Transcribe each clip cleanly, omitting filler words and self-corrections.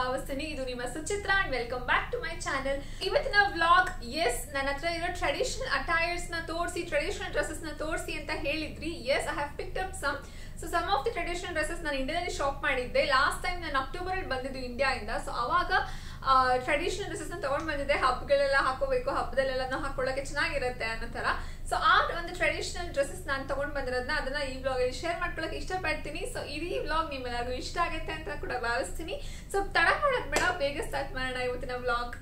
ಭಾವಿಸ್ತೀನಿ. ಇದು ನಿಮ್ಮ Suchitra and welcome back to my channel. ಇವತ್ತಿನ ವ್ಲಾಗ್ ಎಸ್ ನನ್ನ ಹತ್ರ ಇರೋ ಟ್ರೆಡಿಷನಲ್ ಅಟೈರ್ಸ್ ನ ತೋರಿಸಿ, ಟ್ರೆಡಿಷನಲ್ ಡ್ರೆಸಸ್ ನ ತೋರಿಸಿ ಅಂತ ಹೇಳಿದ್ರಿ. Yes, I have picked up some of the traditional dresses ನಾನು ಇಂಡಿಯಾದಲ್ಲಿ ಶಾಪ್ ಮಾಡಿದ್ದೆ. ಲಾಸ್ಟ್ ಟೈಮ್ ನಾನು ಅಕ್ಟೋಬರ್ ಅಲ್ಲಿ ಬಂದಿದ್ದು ಇಂಡಿಯಾ ಇಂದ. ಸೊ ಅವಾಗ ಟ್ರೆಡಿಷನಲ್ ಡ್ರೆಸಸ್ ನ ತಗೊಂಡ್ ಬಂದಿದ್ದೆ. ಹಬ್ಬಗಳೆಲ್ಲ ಹಾಕೋಬೇಕು, ಹಬ್ಬದಲ್ಲೆಲ್ಲ ಹಾಕೊಳ್ಳೋಕೆ ಚೆನ್ನಾಗಿರುತ್ತೆ ಅನ್ನೋ ತರ. ಸೊ ಆ ಒಂದು ಟ್ರೆಡಿಷನಲ್ ಡ್ರೆಸಸ್ ನಾನು ತಗೊಂಡ್ ಬಂದಿರೋದನ್ನ ಅದನ್ನ ಈ ವ್ಲಾಗ್ ಅಲ್ಲಿ ಶೇರ್ ಮಾಡ್ಕೊಳಕ್ಕೆ ಇಷ್ಟಪಡ್ತೀನಿ. ಸೊ ಇಡೀ ವ್ಲಾಗ್ ನಿಮ್ಮೆಲ್ಲರಿಗೂ ಇಷ್ಟ ಆಗುತ್ತೆ ಅಂತ ಕೂಡ ಭಾವಿಸ್ತೀನಿ. ಸೊ ತಡ ಮಾಡೋದ್ ಬೇಡ, ಬೇಗ ಸ್ಟಾರ್ಟ್ ಮಾಡೋಣ ಇವತ್ತಿನ ವ್ಲಾಗ್.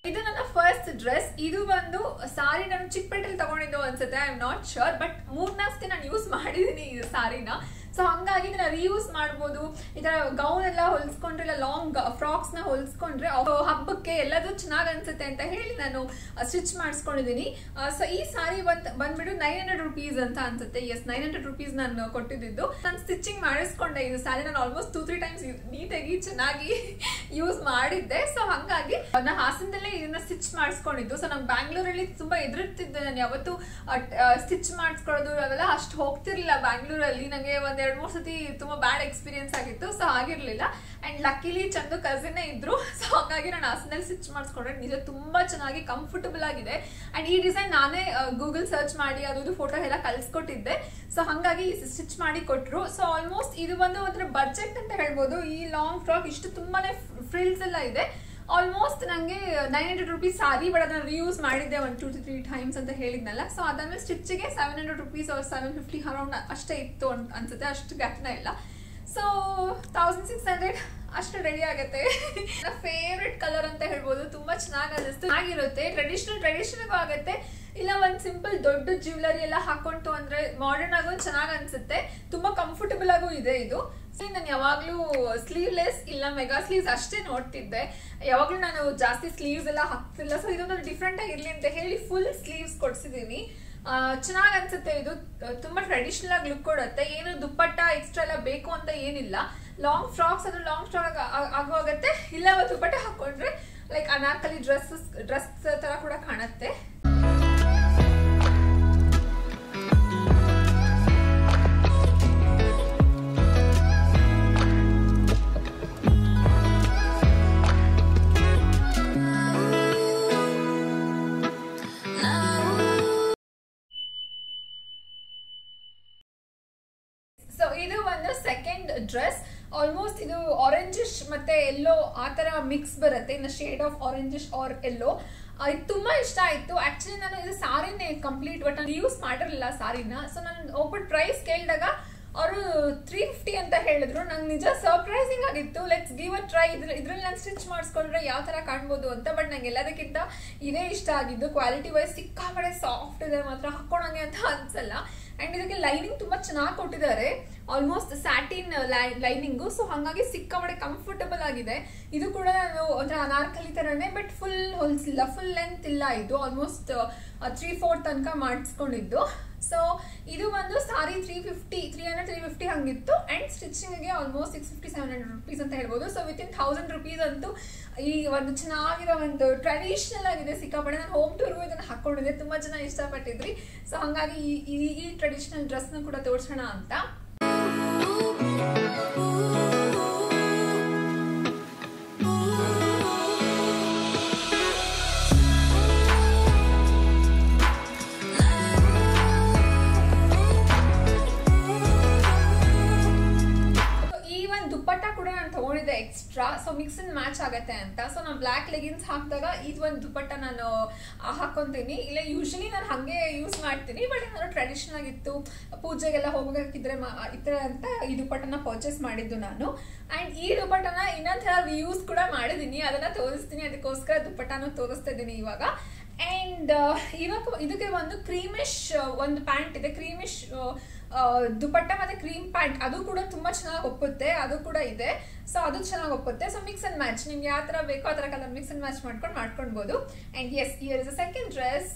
ಇದು ನನ್ನ ಫಸ್ಟ್ ಡ್ರೆಸ್. ಇದು ಬಂದು ಸಾರಿ ನಾನು ಚಿಕ್ಕಪೇಟೆಲ್ ತಗೊಂಡಿದ್ದು ಅನ್ಸುತ್ತೆ, I am not sure. But 4-4 ಸತಿ ನಾನು ಯೂಸ್ ಮಾಡಿದೀನಿ ಈ ಸಾರಿನ. ಸೊ ಹಂಗಾಗಿ ಇದನ್ನ ರೀಯೂಸ್ ಮಾಡ್ಬೋದು. ಈ ತರ ಗೌನ್ ಎಲ್ಲ ಹೊಲ್ಸ್ಕೊಂಡ್ರೆ, ಇಲ್ಲ ಲಾಂಗ್ ಫ್ರಾಕ್ಸ್ ನ ಹೊಲ್ಸ್ಕೊಂಡ್ರೆ ಹಬ್ಬಕ್ಕೆ ಎಲ್ಲದೂ ಚೆನ್ನಾಗ್ ಅನ್ಸುತ್ತೆ ಅಂತ ಹೇಳಿ ನಾನು ಸ್ಟಿಚ್ ಮಾಡಿಸ್ಕೊಂಡಿದೀನಿ. ಸೊ ಈ ಸಾರಿ ಬಂದ್ಬಿಟ್ಟು 900 rupees ಅಂತ ಅನ್ಸುತ್ತೆ. ಎಸ್, 900 rupees ನಾನು ಕೊಟ್ಟಿದ್ದು. ನಾನು ಸ್ಟಿಚಿಂಗ್ ಮಾಡಿಸ್ಕೊಂಡೆ ಇದು ಸಾರಿ. ನಾನು ಆಲ್ಮೋಸ್ಟ್ 2-3 ಟೈಮ್ಸ್ ನೀಟಾಗಿ ಚೆನ್ನಾಗಿ ಯೂಸ್ ಮಾಡಿದ್ದೆ. ಸೊ ಹಂಗಾಗಿ ನಾನು ಹಾಸನದಲ್ಲೇ ಇದನ್ನ ಸ್ಟಿಚ್ ಮಾಡಿಸ್ಕೊಂಡಿದ್ದು. ಸೊ ನಂಗೆ ಬ್ಯಾಂಗ್ಳೂರಲ್ಲಿ ತುಂಬಾ ಎದುರುತ್ತಿದ್ದೆ. ನಾನು ಯಾವತ್ತು ಸ್ಟಿಚ್ ಮಾಡಿಸ್ಕೊಳ್ಳೋದು ಅವೆಲ್ಲ ಅಷ್ಟು ಹೋಗ್ತಿರ್ಲಿಲ್ಲ ಬ್ಯಾಂಗ್ಳೂರಲ್ಲಿ. ನಂಗೆ 1-2-3 ಸತಿ ತುಂಬಾ ಬ್ಯಾಡ್ ಎಕ್ಸ್ಪೀರಿಯನ್ಸ್ ಆಗಿತ್ತು. ಸೊ ಆಗಿರ್ಲಿಲ್ಲ. ಅಂಡ್ ಲಕ್ಕಿಲಿ ಚಂದು ಕಸಿನ್ ಇದ್ರು. ಸೊ ಹಾಗಾಗಿ ನಾನು ಹಾಸನಲ್ಲಿ ಸ್ಟಿಚ್ ಮಾಡಿಸ್ಕೊಂಡ್ರೆ ನಿಜ ತುಂಬಾ ಚೆನ್ನಾಗಿ ಕಂಫರ್ಟಬಲ್ ಆಗಿದೆ. ಅಂಡ್ ಈ ಡಿಸೈನ್ ನಾನೇ ಗೂಗಲ್ ಸರ್ಚ್ ಮಾಡಿ ಅದು ಫೋಟೋ ಎಲ್ಲ ಕಳ್ಸಿಕೊಟ್ಟಿದ್ದೆ. ಸೊ ಹಂಗಾಗಿ ಸ್ಟಿಚ್ ಮಾಡಿ ಕೊಟ್ರು. ಸೊ ಆಲ್ಮೋಸ್ಟ್ ಇದು ಬಂದು ಒಂಥರ ಬಜೆಟ್ ಅಂತ ಹೇಳ್ಬೋದು. ಈ ಲಾಂಗ್ ಫ್ರಾಕ್ ಇಷ್ಟು ತುಂಬಾನೇ ಫ್ರಿಲ್ಸ್ ಎಲ್ಲ ಇದೆ. ಆಲ್ಮೋಸ್ಟ್ ನಂಗೆ 900 rupees ಸಾರಿ, ಬಟ್ ಅದನ್ನ ರಿಯೂಸ್ ಮಾಡಿದ್ದೆ 1-2-3 ಟೈಮ್ಸ್ ಅಂತ ಹೇಳಿದ್ನಲ್ಲ. ಸೊ ಅದಾದ್ಮೇಲೆ ಸ್ಟಿಚ್ಗೆ 700 rupees or 750 ಅರೌಂಡ್ ಅಷ್ಟೇ ಇತ್ತು ಅನ್ಸುತ್ತೆ. ಅಷ್ಟು ಗಟ್ಟನ ಇಲ್ಲ. ಸೊ 1600 ಅಷ್ಟು ರೆಡಿ ಆಗುತ್ತೆ. ನನ್ನ ಫೇವ್ರೆಟ್ ಕಲರ್ ಅಂತ ಹೇಳ್ಬೋದು. ತುಂಬಾ ಚೆನ್ನಾಗಿ ಅನಿಸ್ತು, ಆಗಿರುತ್ತೆ. ಟ್ರೆಡಿಷನಲ್ ಆಗುತ್ತೆ. ಇಲ್ಲ ಒಂದ್ ಸಿಂಪಲ್ ದೊಡ್ಡ ಜ್ಯುವೆಲರಿ ಎಲ್ಲ ಹಾಕೊಂತು ಅಂದ್ರೆ ಮಾಡರ್ನ್ ಆಗೋ ಚೆನ್ನಾಗ್ ಅನ್ಸುತ್ತೆ. ತುಂಬಾ ಕಂಫರ್ಟಬಲ್ ಆಗು ಇದೆ ಇದು. ನಾನು ಯಾವಾಗ್ಲೂ ಸ್ಲೀವ್ಲೆಸ್ ಇಲ್ಲ ಮೆಗಾ ಸ್ಲೀವ್ಸ್ ಅಷ್ಟೇ ನೋಡ್ತಿದ್ದೆ. ಯಾವಾಗ್ಲೂ ನಾನು ಜಾಸ್ತಿ ಸ್ಲೀವ್ಸ್ ಎಲ್ಲ ಹಾಕ್ತಿಲ್ಲ. ಸೊ ಇದೊಂದು ಡಿಫ್ರೆಂಟ್ ಆಗಿರ್ಲಿ ಅಂತ ಹೇಳಿ ಫುಲ್ ಸ್ಲೀವ್ಸ್ ಕೊಡ್ಸಿದೀನಿ. ಚೆನ್ನಾಗ್ ಅನ್ಸುತ್ತೆ. ಇದು ತುಂಬಾ ಟ್ರೆಡಿಷನಲ್ ಆಗಿ ಲುಕ್ ಕೊಡುತ್ತೆ. ಏನು ದುಪ್ಪಟ್ಟ ಎಕ್ಸ್ಟ್ರಾ ಎಲ್ಲ ಬೇಕು ಅಂತ ಏನಿಲ್ಲ. ಲಾಂಗ್ ಫ್ರಾಕ್ಸ್ ಅದು ಲಾಂಗ್ ಫ್ರಾಕ್ ಆಗೋಗುತ್ತೆ. ಇಲ್ಲ ದುಪ್ಪಟ್ಟ ಹಾಕೊಂಡ್ರೆ ಲೈಕ್ ಅನಾರ್ಕಲಿ ಡ್ರೆಸ್ ತರ ಕೂಡ ಕಾಣುತ್ತೆ. ಸೊ ಇದು ಒಂದು ಸೆಕೆಂಡ್ ಡ್ರೆಸ್. ಆಲ್ಮೋಸ್ಟ್ ಇದು ಆರೆಂಜಿಶ್ ಮತ್ತೆ ಎಲ್ಲೋ ಆ ತರ ಮಿಕ್ಸ್ ಬರುತ್ತೆ. ಇನ್ನು ಶೇಡ್ ಆಫ್ ಆರೆಂಜಿಶ್ ಆರ್ ಎಲ್ಲೋ. ಇದು ತುಂಬಾ ಇಷ್ಟ ಆಯ್ತು. ಆಕ್ಚುಲಿ ನಾನು ಇದು ಸಾರಿನೇ ಕಂಪ್ಲೀಟ್, ಬಟ್ ನಾನು ಯೂಸ್ ಮಾಡಿರಲಿಲ್ಲ ಸಾರಿನ. ಸೊ ನಾನು ಒಬ್ಬಟ್ಟು ಪ್ರೈಸ್ ಕೇಳಿದಾಗ ಅವರು 350 ಅಂತ ಹೇಳಿದ್ರು. ನಂಗೆ ನಿಜ ಸರ್ಪ್ರೈಸಿಂಗ್ ಆಗಿತ್ತು. Let's give a try. ಇದ್ರಲ್ಲಿ ನಾನು ಸ್ಟಿಚ್ ಮಾಡಿಸ್ಕೊಂಡ್ರೆ ಯಾವ ತರ ಕಾಣ್ಬೋದು ಅಂತ. ಬಟ್ ನಂಗೆ ಎಲ್ಲದಕ್ಕಿಂತ ಇದೇ ಇಷ್ಟ ಆಗಿದ್ದು. ಕ್ವಾಲಿಟಿ ವೈಸ್ ಸಿಕ್ಕಾಪಡೆ ಸಾಫ್ಟ್ ಇದೆ, ಮಾತ್ರ ಹಾಕೋಣಂಗೆ ಅಂತ ಅನ್ಸಲ್ಲ. ಅಂಡ್ ಇದಕ್ಕೆ ಲೈನಿಂಗ್ ತುಂಬಾ ಚೆನ್ನಾಗಿ ಕೊಟ್ಟಿದ್ದಾರೆ. Almost satin lining. ಸೊ ಹಂಗಾಗಿ ಸಿಕ್ಕಾಪಡೆ ಕಂಫರ್ಟಬಲ್ ಆಗಿದೆ. ಇದು ಕೂಡ ನಾನು ಒಂಥರ ಅನಾರ್ಕಲಿ ತರನೇ, ಬಟ್ ಫುಲ್ ಹೊಲ್ಸಿಲ್ಲ, ಫುಲ್ ಲೆಂತ್ ಇಲ್ಲ. ಇದು ಆಲ್ಮೋಸ್ಟ್ 3/4 ತನಕ ಮಾಡಿಸ್ಕೊಂಡಿದ್ದು. ಸೊ ಇದು ಒಂದು ಸಾರಿ 350 ಹಂಗಿತ್ತು. ಅಂಡ್ ಸ್ಟಿಚಿಂಗ್ಗೆ ಆಲ್ಮೋಸ್ಟ್ 650-700 rupees ಅಂತ ಹೇಳ್ಬೋದು. ಸೊ ವಿತ್ ಇನ್ 1000 rupees ಅಂತೂ ಈ ಒಂದು ಚೆನ್ನಾಗಿರೋ ಒಂದು ಟ್ರೆಡಿಷನಲ್ ಆಗಿದೆ ಸಿಕ್ಕಾಪಡೆ. ನಾನು ಹೋಮ್ ಟೂರ್ಗೂ ಇದನ್ನ ಹಾಕೊಂಡಿದ್ದೆ. ತುಂಬಾ ಜನ ಇಷ್ಟಪಟ್ಟಿದ್ರಿ. ಸೊ ಹಂಗಾಗಿ ಈ ಟ್ರೆಡಿಷನಲ್ ಡ್ರೆಸ್ ನ ಕೂಡ ತೋರಿಸೋಣ ಅಂತ. ದುಪ್ಪಟ್ಟ ಕೂಡ ನಾನು ತಗೊಂಡಿದ್ದೆ extra. So mix and match ಆಗತ್ತೆ ಅಂತ. ಸೊ ನಾನು ಬ್ಲಾಕ್ ಲೆಗಿನ್ಸ್ ಹಾಕಿದಾಗ ಇದು ಒಂದು ದುಪ್ಪಟ್ಟ ನಾನು ಹಾಕೊಂತೀನಿ. ಇಲ್ಲ ಯೂಶಲಿ ನಾನು ಹಂಗೆ ಯೂಸ್ ಮಾಡ್ತೀನಿ. ಬಟ್ ನಾನು ಟ್ರೆಡಿಷನಲ್ ಆಗಿತ್ತು, ಪೂಜೆಗೆಲ್ಲ ಹೋಗಬೇಕಿದ್ರೆ ಇತರ ಅಂತ ಈ ದುಪ್ಪಟ್ಟನ ಪರ್ಚೇಸ್ ಮಾಡಿದ್ದು ನಾನು. ಅಂಡ್ ಈ ದುಪ್ಪಟ್ಟನ ಇನ್ನೊಂದ್ಸಲ ರಿಯೂಸ್ ಕೂಡ ಮಾಡಿದೀನಿ. ಅದನ್ನ ತೋರಿಸ್ತೀನಿ. ಅದಕ್ಕೋಸ್ಕರ ದುಪ್ಪಟ್ಟನ ತೋರಿಸ್ತಾ ಇದ್ದೀನಿ ಇವಾಗ. ಅಂಡ್ ಇವಾಗ ಇದಕ್ಕೆ ಒಂದು ಕ್ರೀಮಿಶ್ ಒಂದು ಪ್ಯಾಂಟ್ ಇದೆ. ಕ್ರೀಮಿಶ್ ದುಪಟ್ಟ ಮತ್ತೆ ಕ್ರೀಮ್ ಪ್ಯಾಂಟ್, ಅದು ಕೂಡ ತುಂಬಾ ಚೆನ್ನಾಗಿ ಒಪ್ಪುತ್ತೆ. ಅದು ಕೂಡ ಇದೆ. ಸೊ ಅದು ಚೆನ್ನಾಗಿ ಒಪ್ಪುತ್ತೆ. ಸೊ ಮಿಕ್ಸ್ ಅಂಡ್ ಮ್ಯಾಚ್, ನಿಮ್ಗೆ ಯಾವ ತರ ಬೇಕೋ ಆ ತರ ಕಲರ್ ಮಿಕ್ಸ್ ಅಂಡ್ ಮ್ಯಾಚ್ ಮಾಡ್ಕೊಳ್ಬಹುದು. And yes, here is a second dress.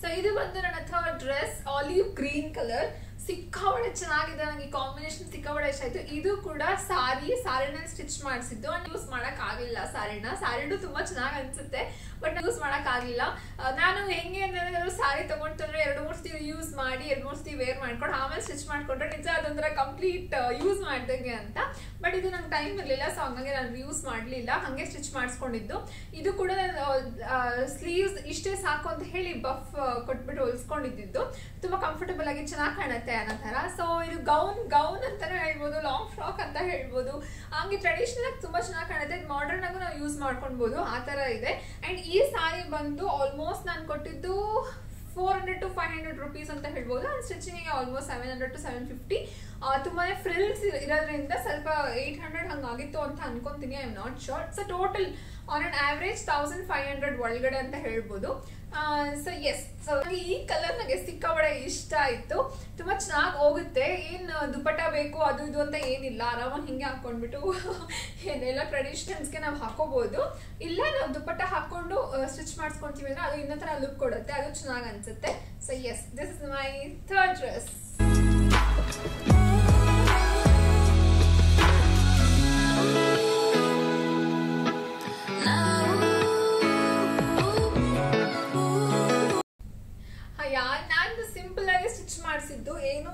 So ಇದು ಬಂದು ನನ್ನ ಹತ್ರ ಡ್ರೆಸ್ ಆಲಿವ್ ಗ್ರೀನ್ ಕಲರ್, ಸಿಕ್ಕಾಬಡೆ ಚೆನ್ನಾಗಿದೆ. ನನಗೆ ಕಾಂಬಿನೇಷನ್ ಸಿಕ್ಕಾಬಡೆ ಇಷ್ಟ ಆಯ್ತು. ಇದು ಕೂಡ ಸಾರಿನ ಸ್ಟಿಚ್ ಮಾಡಿಸಿದ್ದು, ಯೂಸ್ ಮಾಡಕ್ ಆಗಿಲ್ಲ. ಸ್ಯಾರಿನೂ ತುಂಬಾ ಚೆನ್ನಾಗಿ ಅನ್ಸುತ್ತೆ, ಬಟ್ ಯೂಸ್ ಮಾಡಕ್ ಆಗಿಲ್ಲ. ನಾನು ಹೆಂಗೆ ಅಂದ್ರೆ ಸ್ಯಾರಿ ತಗೊಂಡ್ರೆ 2-3 ಸತಿ ಯೂಸ್ ಮಾಡಿ 2-3 ಸತಿ ವೇರ್ ಮಾಡ್ಕೊಂಡು ಆಮೇಲೆ ಸ್ಟಿಚ್ ಮಾಡ್ಕೊಂಡ್ರೆ ನಿಜ ಅದೊಂಥರ ಕಂಪ್ಲೀಟ್ ಯೂಸ್ ಮಾಡ್ದಂಗೆ ಅಂತ. ಬಟ್ ಇದು ನಂಗೆ ಟೈಮ್ ಇರಲಿಲ್ಲ, ಸೊ ಹಂಗಾಗಿ ನಾನು ಯೂಸ್ ಮಾಡಲಿಲ್ಲ, ಹಂಗೆ ಸ್ಟಿಚ್ ಮಾಡಿಸ್ಕೊಂಡಿದ್ದು. ಇದು ಕೂಡ ಸ್ಲೀವ್ಸ್ ಇಷ್ಟೇ ಸಾಕು ಅಂತ ಹೇಳಿ ಬಫ್ ಕೊಟ್ಬಿಟ್ಟು ಹೊಲ್ಸ್ಕೊಂಡಿದ್ದು. ತುಂಬಾ ಕಂಫರ್ಟಬಲ್ ಆಗಿ ಚೆನ್ನಾಗಿ ಕಾಣುತ್ತೆ ಅನ್ನೋ ತರ. ಸೊ ಇದು ಗೌನ್ ಅಂತಾನೆ ಹೇಳ್ಬೋದು, ಲಾಂಗ್ ಫ್ರಾಕ್ ಅಂತ ಹೇಳ್ಬೋದು. ಹಂಗೆ ಟ್ರೆಡಿಷನಲ್ ಆಗಿ ತುಂಬಾ ಚೆನ್ನಾಗಿ ಕಾಣುತ್ತೆ. ಮಾಡರ್ನ್ ಆಗು ನಾವು ಯೂಸ್ ಮಾಡ್ಕೊಳ್ಬಹುದು, ಆ ತರ ಇದೆ. ಅಂಡ್ ಈ ಸಾರಿ ಬಂದು ಆಲ್ಮೋಸ್ಟ್ ನಾನು ಕೊಟ್ಟಿದ್ದು 400 to 500 rupees ಅಂತ ಹೇಳ್ಬೋದು. And stitching almost 700 to 750. ತುಂಬಾನೇ ಫ್ರಿಲ್ಸ್ ಇರೋದ್ರಿಂದ ಸ್ವಲ್ಪ 800 ಹಂಗಾಗಿತ್ತು ಅಂತ ಅನ್ಕೊಂತೀನಿ, I am not sure. So total on an average 1500 ಒಳಗಡೆ ಅಂತ ಹೇಳ್ಬೋದು. ಸೊ ಎಸ್, ಸೊ ಈ ಕಲರ್ ನನಗೆ ಸಿಕ್ಕಾಬಡೆ ಇಷ್ಟ ಆಯ್ತು, ತುಂಬಾ ಚೆನ್ನಾಗಿ ಹೋಗುತ್ತೆ. ಏನ್ ದುಪಟ್ಟ ಬೇಕು ಅದು ಇದು ಅಂತ ಏನಿಲ್ಲ, ಆರಾಮಾಗಿ ಹಿಂಗೆ ಹಾಕೊಂಡ್ಬಿಟ್ಟು ಏನೆಲ್ಲ ಟ್ರೆಡಿಷನಲ್ಸ್ಗೆ ನಾವು ಹಾಕೋಬಹುದು. ಇಲ್ಲ ನಾವು ದುಪಟ್ಟ ಹಾಕೊಂಡು ಸ್ಟಿಚ್ ಮಾಡಿಸ್ಕೊಂತೀವಿ ಅಂದ್ರೆ ಅದು ಇನ್ನೊಂಥರ ಲುಕ್ ಕೊಡುತ್ತೆ, ಅದು ಚೆನ್ನಾಗಿ ಅನ್ಸುತ್ತೆ. So yes, this is my third dress. ನಾನು ಸಿಂಪಲ್ ಆಗಿ ಸ್ಟಿಚ್ ಮಾಡಿಸಿದ್ದು, ಏನು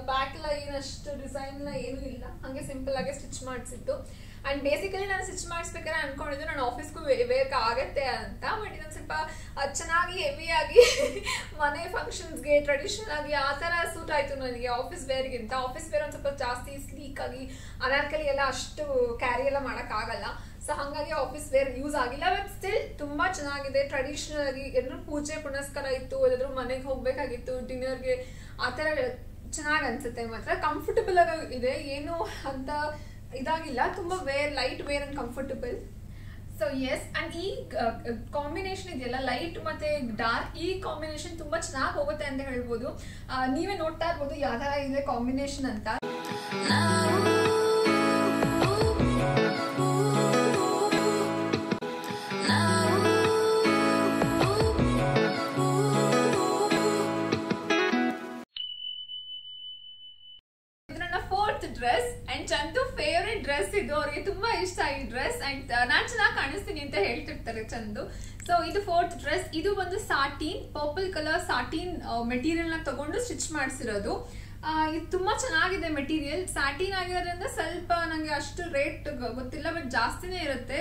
ಬ್ಯಾಕ್ ಎಲ್ಲ ಏನಷ್ಟು ಡಿಸೈನ್ ಎಲ್ಲ ಏನು ಇಲ್ಲ, ಹಂಗೆ ಸಿಂಪಲ್ ಆಗಿ ಸ್ಟಿಚ್ ಮಾಡಿಸಿದ್ದು. ಅಂಡ್ ಬೇಸಿಕಲಿ ನಾನು ಸ್ಟಿಚ್ ಮಾಡಿಸ್ಬೇಕಾದ್ರೆ ಅನ್ಕೊಂಡಿದ್ದು ನಾನು ಆಫೀಸ್ಗೂ ವೇರ್ ಆಗತ್ತೆ ಅಂತ. ಬಟ್ ಇದೊಂದು ಸ್ವಲ್ಪ ಚೆನ್ನಾಗಿ ಹೆವಿಯಾಗಿ ಮನೆ ಫಂಕ್ಷನ್ಸ್ಗೆ ಟ್ರೆಡಿಷನಲ್ ಆಗಿ ಆ ತರ ಸೂಟ್ ಆಯ್ತು ನನಗೆ ಆಫೀಸ್ ವೇರ್ಗಿಂತ. ಆಫೀಸ್ ವೇರ್ ಒಂದು ಸ್ವಲ್ಪ ಜಾಸ್ತಿ ಸ್ಲೀಕ್ ಆಗಿ ಅನಾರ್ಕಲಿ ಎಲ್ಲ ಅಷ್ಟು ಕ್ಯಾರಿ ಎಲ್ಲ ಮಾಡಕ್ ಆಗಲ್ಲ. ಸೊ ಹಂಗಾಗಿ ಆಫೀಸ್ ವೇರ್ ಯೂಸ್ ಆಗಿಲ್ಲ. ಬಟ್ ಸ್ಟಿಲ್ ತುಂಬಾ ಚೆನ್ನಾಗಿದೆ. ಟ್ರೆಡಿಷನಲ್ ಆಗಿ ಎಲ್ಲರೂ ಪೂಜೆ ಪುನಸ್ಕಾರ ಇತ್ತು, ಎಲ್ಲಾದ್ರೂ ಮನೆಗೆ ಹೋಗ್ಬೇಕಾಗಿತ್ತು, ಡಿನ್ನರ್ಗೆ, ಆ ತರ ಚೆನ್ನಾಗಿ ಅನ್ಸುತ್ತೆ. ಮಾತ್ರ ಕಂಫರ್ಟಬಲ್ ಆಗಿ ಇದೆ, ಏನು ಅಂತ ಇದಾಗಿಲ್ಲ. ತುಂಬಾ light wear and comfortable. So yes, and ಈ ಕಾಂಬಿನೇಷನ್ ಇದೆಯಲ್ಲ, ಲೈಟ್ ಮತ್ತೆ ಡಾರ್ಕ್, ಈ ಕಾಂಬಿನೇಷನ್ ತುಂಬಾ ಚೆನ್ನಾಗಿ ಹೋಗುತ್ತೆ ಅಂತ ಹೇಳ್ಬೋದು. ನೀವೇ ನೋಡ್ತಾ ಇರ್ಬೋದು ಯಾವ ತರ ಇದೆ ಕಾಂಬಿನೇಷನ್ ಅಂತ. Dress and Chandu favourite dress ಇದು, ಅವ್ರಿಗೆ ತುಂಬಾ ಇಷ್ಟ ಈ ಡ್ರೆಸ್. ಅಂಡ್ ನಾನ್ ಚೆನ್ನಾಗಿ ಕಾಣಿಸ್ತೀನಿ ಅಂತ ಹೇಳ್ತಿರ್ತಾರೆ ಚಂದು. ಸೊ ಇದು ಫೋರ್ತ್ ಡ್ರೆಸ್. ಇದು ಬಂದು satin, purple colour satin material ನ ತಗೊಂಡು ಸ್ಟಿಚ್ ಮಾಡಿಸಿರೋದು. ಇದು ತುಂಬಾ ಚೆನ್ನಾಗಿದೆ ಮೆಟೀರಿಯಲ್. ಸ್ಯಾಟಿನ್ ಆಗಿರೋದ್ರಿಂದ ಸ್ವಲ್ಪ ನಂಗೆ ಅಷ್ಟು ರೇಟ್ ಗೊತ್ತಿಲ್ಲ, ಬಟ್ ಜಾಸ್ತಿನೇ ಇರುತ್ತೆ.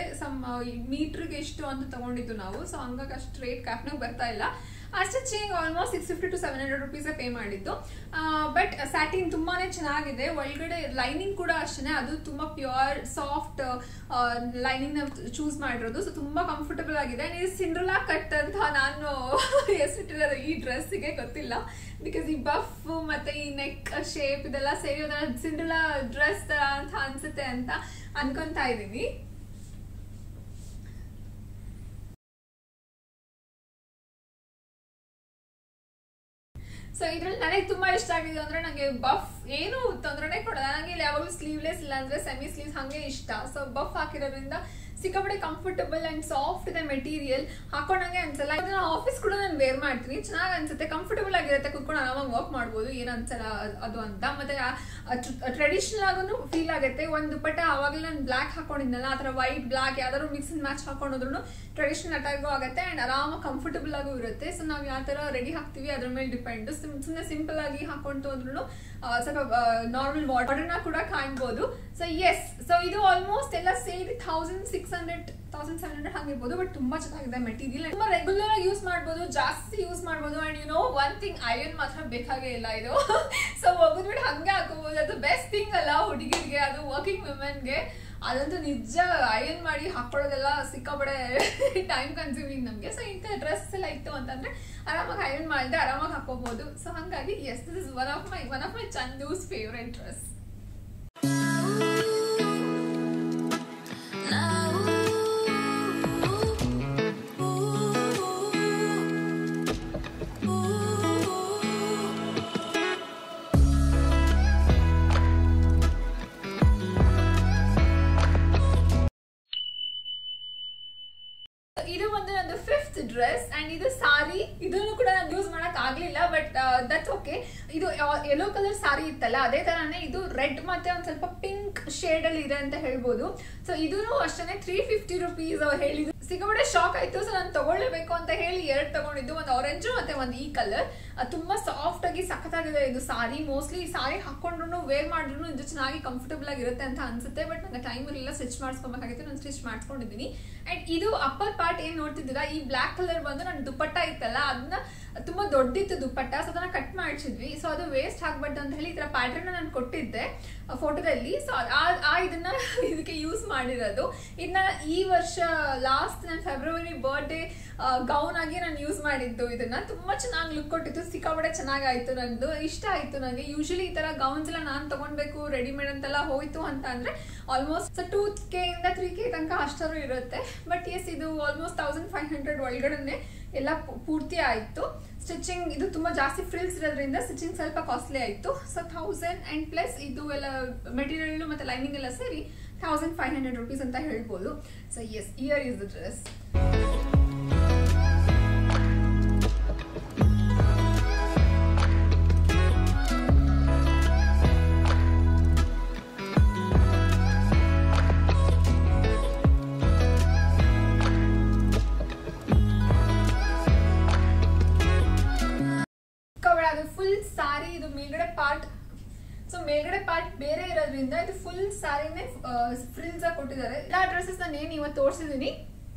ಮೀಟರ್ಗೆ ಎಷ್ಟು ಅಂತ ತಗೊಂಡಿದ್ದು ನಾವು, ಸೊ ಹಂಗಾಗಿ ಅಷ್ಟು ರೇಟ್ ಕ್ಯಾಪ್ನಾಗ ಬರ್ತಾ ಇಲ್ಲ. Stitching almost 650 to 700 rupees pay ಮಾಡಿದ್ದು. ಬಟ್ ಸ್ಯಾಟಿನ್ ತುಂಬಾನೇ ಚೆನ್ನಾಗಿದೆ. ಒಳಗಡೆ ಲೈನಿಂಗ್ ಕೂಡ ಅಷ್ಟೇ, ಅದು ತುಂಬಾ ಪ್ಯೂರ್ ಸಾಫ್ಟ್ ಲೈನಿಂಗ್ ನ ಚೂಸ್ ಮಾಡಿರೋದು. ಸೊ ತುಂಬಾ ಕಂಫರ್ಟಬಲ್ ಆಗಿದೆ. ಇದು ಸಿಂಡ್ರೆಲಾ ಕಟ್ ಅಂತ ನಾನು ಹೆಸರಿಟ್ಟಿರೋದು ಈ ಡ್ರೆಸ್ಸಿಗೆ, ಗೊತ್ತಿಲ್ಲ. ಬಿಕಾಸ್ ಈ ಬಫ್ ಮತ್ತೆ ಈ ನೆಕ್ ಶೇಪ್ ಇದೆಲ್ಲ ಸೇರಿ ಸಿಂಡ್ರೆಲಾ ಡ್ರೆಸ್ ತರ ಅಂತ ಅನ್ಸುತ್ತೆ ಅಂತ ಅನ್ಕೊಂತಾ ಇದೀನಿ. ಸೊ ಇದ್ರಲ್ಲಿ ನನಗೆ ತುಂಬಾ ಇಷ್ಟ ಆಗಿದೆ ಅಂದ್ರೆ, ನಂಗೆ ಬಫ್ ಏನು ತೊಂದರೆನೆ ಕೊಡಲ್ಲ. ನಂಗೆ ಯಾವಾಗಲೂ ಸ್ಲೀವ್ಲೆಸ್ ಇಲ್ಲ ಅಂದ್ರೆ ಸೆಮಿ ಸ್ಲೀವ್ಸ್ ಹಂಗೆ ಇಷ್ಟ. ಸೊ ಬಫ್ ಹಾಕಿರೋದ್ರಿಂದ ಸಿಕ್ಕಾಪಟ್ಟೆ ಕಂಫರ್ಟಬಲ್ ಅಂಡ್ ಸಾಫ್ಟ್ ಇದೆ ಮೆಟೀರಿಯಲ್, ಹಾಕೊಂಡಂಗೆ ಅನ್ಸಲ್ಲ. ಇದನ್ನ ಆಫೀಸ್ ಕೂಡ ನಾನು ವೇರ್ ಮಾಡ್ತೀನಿ, ಚೆನ್ನಾಗಿ ಅನ್ಸುತ್ತೆ, ಕಂಫರ್ಟಬಲ್ ಆಗಿರುತ್ತೆ, ಕುತ್ಕೊಂಡು ಆರಾಮಾಗಿ ವರ್ಕ್ ಮಾಡ್ಬೋದು, ಏನ್ ಅನ್ಸಲ್ಲ ಅದು ಅಂತ. ಮತ್ತೆ ಟ್ರೆಡಿಷನಲ್ ಆಗೂ ಫೀಲ್ ಆಗುತ್ತೆ. ಒಂದು ದುಪಟ್ಟ ಅವಾಗಲೇ ನಾನು ಬ್ಲಾಕ್ ಹಾಕೊಂಡಿದ್ನಲ್ಲ, ಆ ತರ ವೈಟ್ ಬ್ಲಾಕ್ ಯಾವ್ದಾದ್ರು ಮಿಕ್ಸ್ ಅಂಡ್ ಮ್ಯಾಚ್ ಹಾಕೊಂಡ್ರು ಟ್ರೆಡಿಷನಲ್ ಅಟ್ಯಾಗೂ ಆಗುತ್ತೆ ಅಂಡ್ ಆರಾಮಾಗಿ ಕಂಫರ್ಟಬಲ್ ಆಗೂ ಇರುತ್ತೆ. ಸೊ ನಾವು ಯಾವ ತರ ರೆಡಿ ಹಾಕ್ತಿವಿ ಅದ್ರ ಮೇಲೆ ಡಿಪೆಂಡ್. ಸುಮ್ಮನೆ ಸಿಂಪಲ್ ಆಗಿ ಹಾಕೊಂಡು ಅಂದ್ರೂ ಸ್ವಲ್ಪ ನಾರ್ಮಲ್ ಮಾಡರ್ನ್ ಕೂಡ ಕಾಣ್ಬೋದು. ಸೊ ಎಸ್, ಸೊ ಇದು ಆಲ್ಮೋಸ್ಟ್ ಎಲ್ಲ ಸೇರಿ 1600-1700 ಹಾಗಿರ್ಬೋದು. ಬಟ್ ತುಂಬಾ ಚೆನ್ನಾಗಿದೆ ಮೆಟೀರಿಯಲ್, ತುಂಬಾ ರೆಗ್ಯುಲರ್ ಆಗಿ ಯೂಸ್ ಮಾಡ್ಬೋದು, ಜಾಸ್ತಿ ಯೂಸ್ ಮಾಡ್ಬೋದು. And you know one thing, iron ಮಾತ್ರ ಬೇಕಾಗೇ ಇಲ್ಲ ಇದು. ಸೊ ಒಗದ್ಬಿಟ್ಟು ಹಂಗೆ ಹಾಕೋಬಹುದು, ಅದು ಬೆಸ್ಟ್ ಥಿಂಗ್ ಅಲ್ಲ ಹುಡುಗಿರಿಗೆ, ಅದು ವರ್ಕಿಂಗ್ ವುಮೆನ್ಗೆ ಅದಂತೂ ನಿಜ. ಐರನ್ ಮಾಡಿ ಹಾಕೊಳ್ಳೋದೆಲ್ಲ ಸಿಕ್ಕಾಪಡೆ ಟೈಮ್ ಕನ್ಸ್ಯೂಮಿಂಗ್ ನಮ್ಗೆ. ಸೊ ಇಂಥ ಡ್ರೆಸ್ ಎಲ್ಲ ಇತ್ತು ಅಂತಂದ್ರೆ ಆರಾಮಾಗಿ ಐರನ್ ಮಾಡಿದೆ ಆರಾಮಾಗಿ ಹಾಕೋಬಹುದು. ಸೊ ಹಂಗಾಗಿ yes, this is one of my ಚಂದೂಸ್ ಫೇವ್ರೆಟ್ ಡ್ರೆಸ್. ಇದು ಒಂದು ನಂದು ಫಿಫ್ತ್ ಡ್ರೆಸ್ ಅಂಡ್ ಇದು ಸಾರಿ. ಇದನ್ನು ಕೂಡ ನಾನು ಯೂಸ್ ಬಟ್ ದಟ್ಸ್ ಓಕೆ. ಇದು ಯೆಲ್ಲೋ ಕಲರ್ ಸಾರಿ ಇತ್ತಲ್ಲ, ಅದೇ ತರಾನೇ ಇದು ರೆಡ್ ಮತ್ತೆ ಒಂದ್ ಸ್ವಲ್ಪ ಪಿಂಕ್ ಶೇಡ್ ಅಲ್ಲಿ ಇದೆ ಅಂತ ಹೇಳ್ಬೋದು. ಸೊ ಇದೂ ಅಷ್ಟೇ 350 rupees ಅವ್ರು ಹೇಳಿದ್ರು. ಸಿಕ್ಕಾಪಟ್ಟೆ ಶಾಕ್ ಆಯ್ತು. ಸೊ ನಾನು ತಗೊಳ್ಳೇಬೇಕು ಅಂತ ಹೇಳಿ 2 ತಗೊಂಡಿದ್ದು, ಒಂದು ಆರೆಂಜ್ ಮತ್ತೆ ಒಂದು ಈ ಕಲರ್. ತುಂಬಾ ಸಾಫ್ಟ್ ಆಗಿ ಸಖತ್ತಾಗಿದೆ ಇದು ಸಾರಿ. ಮೋಸ್ಟ್ಲಿ ಸಾರಿ ಹಾಕೊಂಡ್ರು ವೇರ್ ಮಾಡಿದ್ರು ಇದು ಚೆನ್ನಾಗಿ ಕಂಫರ್ಟಬಲ್ ಆಗಿರುತ್ತೆ ಅಂತ ಅನ್ಸುತ್ತೆ. ಬಟ್ ನಂಗೆ ಟೈಮ್ ಇರಲಿಲ್ಲ, ಸ್ಟಿಚ್ ಮಾಡಿಸ್ಕೊಬೇಕಾಗಿತ್ತು. ನಾನು ಸ್ಟಿಚ್ ಮಾಡಿಸ್ಕೊಂಡಿದ್ದೀನಿ. ಅಂಡ್ ಇದು ಅಪ್ಪರ್ ಪಾರ್ಟ್ ಏನ್ ನೋಡ್ತಿದ್ದೀರಾ, ಈ ಬ್ಲಾಕ್ ಕಲರ್ ಬಂದು ನನ್ನ ದುಪ್ಪಟ್ಟ ಇತ್ತಲ್ಲ, ಅದನ್ನ ತುಂಬಾ ದೊಡ್ಡಿತ್ತು ದುಪ್ಪಟ್ಟ. ಸೊ ಅದನ್ನ ಕಟ್ ಮಾಡಿಸಿದ್ವಿ. ಸೊ ಅದು ವೇಸ್ಟ್ ಆಗ್ಬಾರ್ದು ಅಂತ ಹೇಳಿ ಈ ತರ ಪ್ಯಾಟರ್ನ್ ನಾನು ಕೊಟ್ಟಿದ್ದೆ ಫೋಟೋದಲ್ಲಿ. ಸೊ ಇದನ್ನ ಇದಕ್ಕೆ ಯೂಸ್ ಮಾಡಿರೋದು. ಇದನ್ನ ಈ ವರ್ಷ ಲಾಸ್ಟ್ ನನ್ನ ಫೆಬ್ರವರಿ ಬರ್ಡೇ ಗೌನ್ ಆಗಿ ನಾನು ಯೂಸ್ ಮಾಡಿದ್ದು. ಇದನ್ನ ತುಂಬಾ ಚೆನ್ನಾಗಿ ಲುಕ್ ಕೊಟ್ಟಿತ್ತು, ಸಿಕ್ಕಾಪಟ್ಟೆ ಚೆನ್ನಾಗಾಯ್ತು. ನಂದು ಇಷ್ಟ ಆಯ್ತು ನನಗೆ. ಯೂಶಲಿ ಈ ತರ ಗೌನ್ಸ್ ಎಲ್ಲ ನಾನು ತಗೊಂಡ್ಬೇಕು ರೆಡಿಮೇಡ್ ಅಂತೆಲ್ಲ ಹೋಯ್ತು ಅಂತ ಅಂದ್ರೆ ಆಲ್ಮೋಸ್ಟ್ 2K ಇಂದ 3K ತನಕ ಅಷ್ಟರು ಇರುತ್ತೆ. ಬಟ್ ಎಸ್, ಇದು ಆಲ್ಮೋಸ್ಟ್ 1500 ಒಳಗಡೆ ಎಲ್ಲ ಪೂರ್ತಿ ಆಯ್ತು. ಸ್ಟಿಚಿಂಗ್ ಇದು ತುಂಬಾ ಜಾಸ್ತಿ ಫ್ರಿಲ್ಸ್ ಇರೋದ್ರಿಂದ ಸ್ಟಿಚಿಂಗ್ ಸ್ವಲ್ಪ ಕಾಸ್ಟ್ಲಿ ಆಯ್ತು. ಸೊ 1000 ಅಂಡ್ ಪ್ಲಸ್ ಇದು ಎಲ್ಲ ಮೆಟೀರಿಯಲ್ ಮತ್ತೆ ಲೈನಿಂಗ್ ಎಲ್ಲ ಸೇರಿ 1500 rupees ಅಂತ ಹೇಳ್ಬೋದು. So yes, here is the dress. Full sari ಇದು ಮೇಲ್ಗಡೆ ಪಾರ್ಟ್. ಸೊ ಮೇಲ್ಗಡೆ ಪಾರ್ಟ್ ಬೇರೆ ಇರೋದ್ರಿಂದ ಇದು ಫುಲ್ ಸಾರಿನೇ ಫ್ರಿಲ್ಸ್ ಆಗಿ ಕೊಟ್ಟಿದ್ದಾರೆ. ಎಲ್ಲ ಡ್ರೆಸ್ಸಸ್ ನಾನು ಏನ್ ಇವತ್ತು ತೋರಿಸಿದೀನಿ,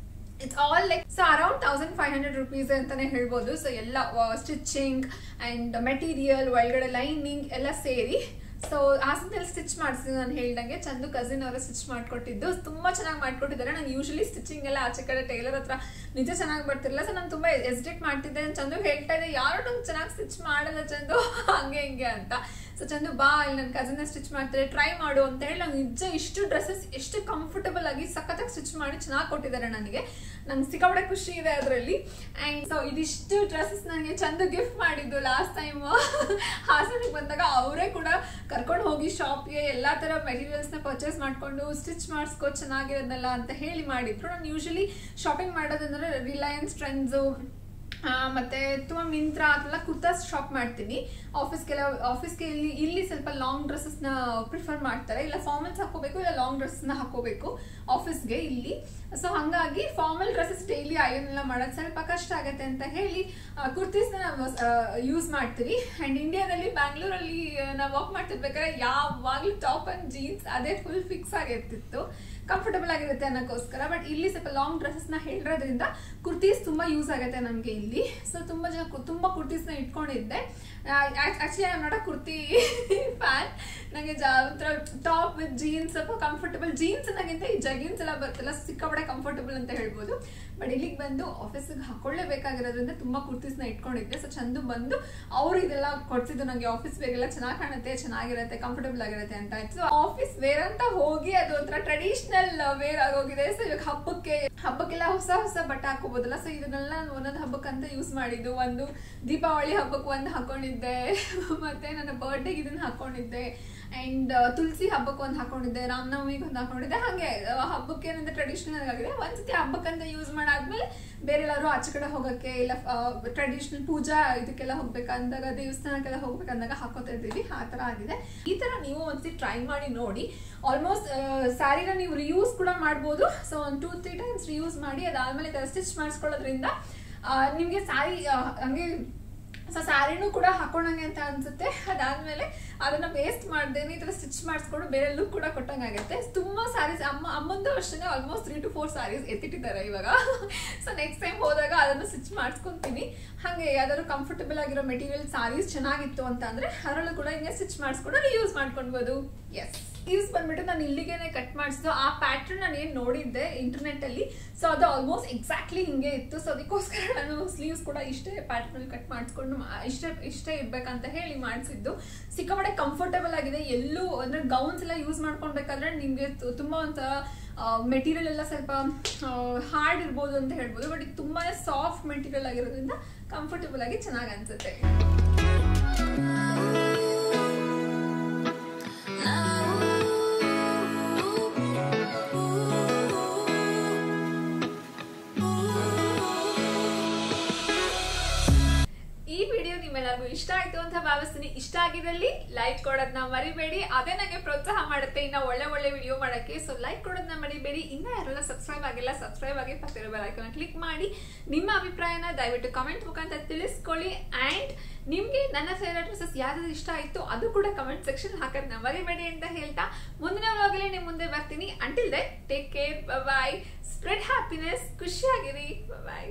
it's all like so around 1500 rupees ಅಂತಾನೆ ಹೇಳ್ಬೋದು. ಸೊ ಎಲ್ಲ ಸ್ಟಿಚಿಂಗ್ ಅಂಡ್ ಮೆಟೀರಿಯಲ್ ಒಳಗಡೆ ಲೈನಿಂಗ್ ಎಲ್ಲ ಸೇರಿ. ಸೊ ಹಾಸನದಲ್ಲಿ ಸ್ಟಿಚ್ ಮಾಡಿಸಿದ್ದು ನಾನು ಹೇಳ್ದಂಗೆ ಚಂದು ಕಸಿನ್ ಅವರ ಸ್ಟಿಚ್ ಮಾಡ್ಕೊಟ್ಟಿದ್ದು. ತುಂಬಾ ಚೆನ್ನಾಗಿ ಮಾಡ್ಕೊಟ್ಟಿದ್ದಾರೆ. ನಾನು ಯೂಶಲಿ ಸ್ಟಿಚಿಂಗ್ ಎಲ್ಲ ಆಚೆ ಕಡೆ ಟೈಲರ್ ಹತ್ರ ನಿಜ ಚೆನ್ನಾಗಿ ಬರ್ತಿರಲಿಲ್ಲ. ಸೊ ನಾನು ತುಂಬಾ ಎಸ್ಡಿಟ್ ಮಾಡ್ತಿದ್ದೆ. ಚಂದು ಹೇಳ್ತಾ ಇದ್ದೆ, ಯಾರು ನಂಗೆ ಚೆನ್ನಾಗಿ ಸ್ಟಿಚ್ ಮಾಡಲ್ಲ ಚಂದು ಹಂಗೆ ಹಿಂಗೆ ಅಂತ. ಸೊ ಚಂದು ಬಾ, ಇಲ್ಲಿ ನನ್ನ ಕಸಿನ್ ಸ್ಟಿಚ್ ಮಾಡ್ತಾರೆ, ಟ್ರೈ ಮಾಡು ಅಂತ ಹೇಳಿ ನಂಗೆ ನಿಜ ಇಷ್ಟು ಡ್ರೆಸ್ಸಸ್ ಎಷ್ಟು ಕಂಫರ್ಟಬಲ್ ಆಗಿ ಸಖತ್ತಾಗಿ ಸ್ಟಿಚ್ ಮಾಡಿ ಚೆನ್ನಾಗಿ ಕೊಟ್ಟಿದ್ದಾರೆ ನನಗೆ. ನಂಗೆ ಸಿಕ್ಕಾಪಟ್ಟೆ ಖುಷಿ ಇದೆ ಅದರಲ್ಲಿ. ಅಂಡ್ ಸೊ ಇದಿಷ್ಟು ಡ್ರೆಸ್ಸಸ್ ನನಗೆ ಚಂದು ಗಿಫ್ಟ್ ಮಾಡಿದ್ದು ಲಾಸ್ಟ್ ಟೈಮ್ ಹಾಸನಿಗೆ ಬಂದಾಗ. ಅವರೇ ಕೂಡ ಕರ್ಕೊಂಡು ಹೋಗಿ ಶಾಪ್ಗೆ ಎಲ್ಲಾ ತರ ಮೆಟೀರಿಯಲ್ಸ್ ನ ಪರ್ಚೇಸ್ ಮಾಡ್ಕೊಂಡು ಸ್ಟಿಚ್ ಮಾಡಿಸ್ಕೋ ಚೆನ್ನಾಗಿರೋದಲ್ಲ ಅಂತ ಹೇಳಿ ಮಾಡಿದ್ರು. ನಾನು ಯೂಶಲಿ ಶಾಪಿಂಗ್ ಮಾಡೋದಂದ್ರೆ ರಿಲಯನ್ಸ್, ಟ್ರೆಂಡ್ಸ್ ಮತ್ತೆ ತುಂಬಾ ಮಿಂತ್ರ ಅದೆಲ್ಲ ಕುರ್ತಾಸ್ ಶಾಪ್ ಮಾಡ್ತೀನಿ. ಆಫೀಸ್ಗೆ ಇಲ್ಲಿ ಸ್ವಲ್ಪ ಲಾಂಗ್ ಡ್ರೆಸ್ಸಸ್ ನ ಪ್ರಿಫರ್ ಮಾಡ್ತಾರೆ. ಇಲ್ಲ ಫಾರ್ಮಲ್ಸ್ ಹಾಕೋಬೇಕು, ಇಲ್ಲ ಲಾಂಗ್ ಡ್ರೆಸ್ ನ ಹಾಕೋಬೇಕು ಆಫೀಸ್ಗೆ ಇಲ್ಲಿ. ಸೊ ಹಂಗಾಗಿ ಫಾರ್ಮಲ್ ಡ್ರೆಸ್ಸಸ್ ಡೈಲಿ ಐರನ್ ಎಲ್ಲ ಮಾಡೋದು ಸ್ವಲ್ಪ ಕಷ್ಟ ಆಗತ್ತೆ ಅಂತ ಹೇಳಿ ಕುರ್ತೀಸ್ ನಾವು ಯೂಸ್ ಮಾಡ್ತೀವಿ. ಅಂಡ್ ಇಂಡಿಯಾದಲ್ಲಿ ಬ್ಯಾಂಗ್ಳೂರಲ್ಲಿ ನಾವು ವಾಕ್ ಮಾಡ್ತಿರ್ಬೇಕಾದ್ರೆ ಯಾವಾಗ್ಲೂ ಟಾಪ್ ಅಂಡ್ ಜೀನ್ಸ್ ಅದೇ ಫುಲ್ ಫಿಕ್ಸ್ ಆಗಿರ್ತಿತ್ತು, ಕಂಫರ್ಟಬಲ್ ಆಗಿರುತ್ತೆ ಅನ್ನೋಕ್ಕೋಸ್ಕರ. ಬಟ್ ಇಲ್ಲಿ ಸ್ವಲ್ಪ ಲಾಂಗ್ ಡ್ರೆಸ್ಸಸ್ ನ ಹೇಳಿರೋದ್ರಿಂದ ಕುರ್ತೀಸ್ ತುಂಬಾ ಯೂಸ್ ಆಗುತ್ತೆ ನನಗೆ ಇಲ್ಲಿ. ಸೊ ತುಂಬಾ ಕುರ್ತೀಸ್ ನ ಇಟ್ಕೊಂಡಿದ್ದೆ. Actually I am not a kurti fan. ನನಗೆ ಒಂಥರ ಟಾಪ್ ವಿತ್ ಜೀನ್ಸ್ ಸ್ವಲ್ಪ ಕಂಫರ್ಟಬಲ್. ಜೀನ್ಸ್ ಅನ್ನೋಕ್ಕಿಂತ ಈ ಜಗಿನ್ಸ್ ಎಲ್ಲ ಬರ್ತಲ್ಲ, ಸಿಕ್ಕಾಪಟ್ಟೆ ಕಂಫರ್ಟಬಲ್ ಅಂತ ಹೇಳ್ಬೋದು. ಬಟ್ ಇಲ್ಲಿಗೆ ಬಂದು ಆಫೀಸಿಗೆ ಹಾಕೊಳ್ಳೇಬೇಕಾಗಿರೋದ್ರಿಂದ ತುಂಬಾ ಕುರ್ತೀಸ್ ನ ಇಟ್ಕೊಂಡಿದ್ದೆ. ಸೊ ಚಂದು ಬಂದು ಅವರು ಇದೆಲ್ಲ ಕೊಡ್ಸಿದ್ದು ನನಗೆ, ಆಫೀಸ್ ವೇರ್ ಎಲ್ಲ ಚೆನ್ನಾಗಿ ಚೆನ್ನಾಗಿರುತ್ತೆ, ಕಂಫರ್ಟಬಲ್ ಆಗಿರುತ್ತೆ ಅಂತ. ಸೊ ಆಫೀಸ್ ವೇರ್ ಅಂತ ಹೋಗಿ ಅದು ಒಂಥರ ಟ್ರೆಡಿಷನಲ್ ವೇರ್ ಆಗೋಗಿದೆ. ಸೊ ಇವಾಗ ಹಬ್ಬಕ್ಕೆಲ್ಲ ಹೊಸ ಬಟ್ಟೆ ಹಾಕೋಬಹುದಲ್ಲ. ಸೊ ಇದನ್ನೆಲ್ಲ ಒಂದೊಂದು ಹಬ್ಬಕ್ಕಂತ ಯೂಸ್ ಮಾಡಿದ್ದು. ಒಂದು ದೀಪಾವಳಿ ಹಬ್ಬಕ್ಕೆ ಒಂದು ಹಾಕೊಂಡಿದ್ದೆ, ಮತ್ತೆ ನನ್ನ ಬರ್ಡೇಗೆ ಇದನ್ನ ಹಾಕೊಂಡಿದ್ದೆ, ಅಂಡ್ ತುಳಸಿ ಹಬ್ಬಕ್ಕೆ ಒಂದು ಹಾಕೊಂಡಿದ್ದೆ, ರಾಮನವಮಿಗೆ ಒಂದು ಹಾಕೊಂಡಿದ್ದೆ. ಹಾಗೆ ಹಬ್ಬಕ್ಕೆ ಏನಂದ್ರೆ ಟ್ರೆಡಿಷನಲ್ ಆಗಿದೆ. ಒಂದ್ಸತಿ ಹಬ್ಬಕ್ಕಂತ ಯೂಸ್ ಮಾಡಾದ್ಮೇಲೆ ಬೇರೆ ಎಲ್ಲಾರು ಆಚೆ ಕಡೆ ಹೋಗಕ್ಕೆ ಇಲ್ಲ ಟ್ರೆಡಿಷನಲ್ ಪೂಜಾ ಇದಕ್ಕೆಲ್ಲ ಹೋಗ್ಬೇಕಂದಾಗ, ದೇವಸ್ಥಾನಕ್ಕೆಲ್ಲ ಹೋಗ್ಬೇಕಂದಾಗ ಹಾಕೋತಾ ಇದ್ದೀವಿ. ಆ ತರ ಆಗಿದೆ. ಈ ತರ ನೀವು ಒಂದ್ಸತಿ ಟ್ರೈ ಮಾಡಿ ನೋಡಿ. ಆಲ್ಮೋಸ್ಟ್ ಸ್ಯಾರಿನ ನೀವು ರಿಯೂಸ್ ಕೂಡ ಮಾಡ್ಬೋದು. ಸೊ ಒಂದು 2-3 ಟೈಮ್ಸ್ ರಿಯೂಸ್ ಮಾಡಿ ಅದಾದ್ಮೇಲೆ ಸ್ಟಿಚ್ ಮಾಡಿಸ್ಕೊಳ್ಳೋದ್ರಿಂದ ನಿಮ್ಗೆ ಸ್ಯಾರಿ ಹಂಗೆ ಸೊ ಸ್ಯಾರಿನೂ ಕೂಡ ಹಾಕೊಂಡಂಗೆ ಅಂತ ಅನ್ಸುತ್ತೆ. ಅದಾದ್ಮೇಲೆ ಅದನ್ನ ವೇಸ್ಟ್ ಮಾಡ್ದೇನೆ ಈ ತರ ಸ್ಟಿಚ್ ಮಾಡಿಸ್ಕೊಂಡು ಬೇರೆ ಲುಕ್ ಕೂಡ ಕೊಟ್ಟಂಗಾಗುತ್ತೆ. ತುಂಬಾ ಸ್ಯಾರೀಸ್ ಅಮ್ಮಂದು ಅಷ್ಟೇ ಆಲ್ಮೋಸ್ಟ್ 3 to 4 ಸ್ಯಾರೀಸ್ ಎತ್ತಿಟ್ಟಿದ್ದಾರೆ ಇವಾಗ. ಸೊ ನೆಕ್ಸ್ಟ್ ಟೈಮ್ ಹೋದಾಗ ಅದನ್ನು ಸ್ಟಿಚ್ ಮಾಡಿಸ್ಕೊಂತೀನಿ. ಹಾಗೆ ಯಾವ್ದಾದ್ರು ಕಂಫರ್ಟಬಲ್ ಆಗಿರೋ ಮೆಟೀರಿಯಲ್ ಸ್ಯಾರೀಸ್ ಚೆನ್ನಾಗಿತ್ತು ಅಂತ ಅಂದ್ರೆ ಅದರಲ್ಲೂ ಕೂಡ ಹಿಂಗೆ ಸ್ಟಿಚ್ ಮಾಡಿಸ್ಕೊಂಡು ಯೂಸ್ ಮಾಡ್ಕೊಳ್ಬೋದು. ಎಸ್, ಸ್ಲೀವ್ಸ್ ಬಂದ್ಬಿಟ್ಟು ನಾನು ಇಲ್ಲಿಗೆನೆ ಕಟ್ ಮಾಡಿಸಿದ್ದು. ಆ ಪ್ಯಾಟರ್ನ್ ನಾನು ಏನ್ ನೋಡಿದ್ದೆ ಇಂಟರ್ನೆಟ್ ಅಲ್ಲಿ, ಸೊ ಅದು ಆಲ್ಮೋಸ್ಟ್ ಎಕ್ಸಾಕ್ಟ್ಲಿ ಹಿಂಗೆ ಇತ್ತು. ಸೊ ಅದಕ್ಕೋಸ್ಕರ ನಾನು ಸ್ಲೀವ್ಸ್ ಕೂಡ ಇಷ್ಟೇ ಪ್ಯಾಟರ್ನ್ ಅಲ್ಲಿ ಕಟ್ ಮಾಡಿಸ್ಕೊಂಡು ಇಷ್ಟೇ ಇರ್ಬೇಕಂತ ಹೇಳಿ ಮಾಡಿಸಿದ್ದು. ಸಿಕ್ಕಾಪಟ್ಟೆ ಕಂಫರ್ಟಬಲ್ ಆಗಿದೆ. ಎಲ್ಲೂ ಅಂದ್ರೆ ಗೌನ್ಸ್ ಎಲ್ಲ ಯೂಸ್ ಮಾಡ್ಕೊಳ್ಬೇಕಾದ್ರೆ ನಿಮ್ಗೆ ತುಂಬಾ ಒಂಥರ ಮೆಟೀರಿಯಲ್ ಎಲ್ಲ ಸ್ವಲ್ಪ ಹಾರ್ಡ್ ಇರ್ಬೋದು ಅಂತ ಹೇಳ್ಬೋದು. ಬಟ್ ಇದು ತುಂಬಾನೇ ಸಾಫ್ಟ್ ಮೆಟೀರಿಯಲ್ ಆಗಿರೋದ್ರಿಂದ ಕಂಫರ್ಟಬಲ್ ಆಗಿ ಚೆನ್ನಾಗಿ ಅನ್ಸುತ್ತೆ. ಈ ವಿಡಿಯೋ ನಿಮ್ಮೆಲ್ಲರಿಗೂ ಇಷ್ಟ ಆಯ್ತು ಅಂತ ಭಾವಿಸ್ತೀನಿ. ಇಷ್ಟ ಆಗಿದ್ದಲ್ಲಿ ಲೈಕ್ ಕೊಡೋದನ್ನ ಮರಿಬೇಡಿ, ಅದೇ ನನಗೆ ಪ್ರೋತ್ಸಾಹ ಮಾಡುತ್ತೆ ಇನ್ನ ಒಳ್ಳೆ ಒಳ್ಳೆ ವಿಡಿಯೋ ಮಾಡಕ್ಕೆ. ಸೊ ಲೈಕ್ ಕೊಡೋದನ್ನ ಮರಿಬೇಡಿ. ಇನ್ನ ಯಾರೆಲ್ಲ ಸಬ್ಸ್ಕ್ರೈಬ್ ಆಗಿಲ್ಲ ಸಬ್ಸ್ಕ್ರೈಬ್ ಆಗಿ ಪಕ್ಕದ ಬೆಲ್ ಐಕಾನ್ ಕ್ಲಿಕ್ ಮಾಡಿ. ನಿಮ್ಮ ಅಭಿಪ್ರಾಯನ ದಯವಿಟ್ಟು ಕಮೆಂಟ್ ಮುಖಾಂತರ ತಿಳಿಸ್ಕೊಳ್ಳಿ. ಅಂಡ್ ನಿಮ್ಗೆ ನನ್ನ ಫೇವರೇಟ್ ಡ್ರೆಸ್ಸಸ್ ಯಾವ್ದು ಇಷ್ಟ ಆಯ್ತು ಅದು ಕೂಡ ಕಮೆಂಟ್ ಸೆಕ್ಷನ್ ಹಾಕೋದನ್ನ ಮರಿಬೇಡಿ ಅಂತ ಹೇಳ್ತಾ ಮುಂದಿನ ವ್ಲಾಗಲ್ಲಿ ನಿಮ್ ಮುಂದೆ ಬರ್ತೀನಿ. Until then take care, bye bye, spread happiness, ಖುಷಿಯಾಗಿರಿ, ಬೈ.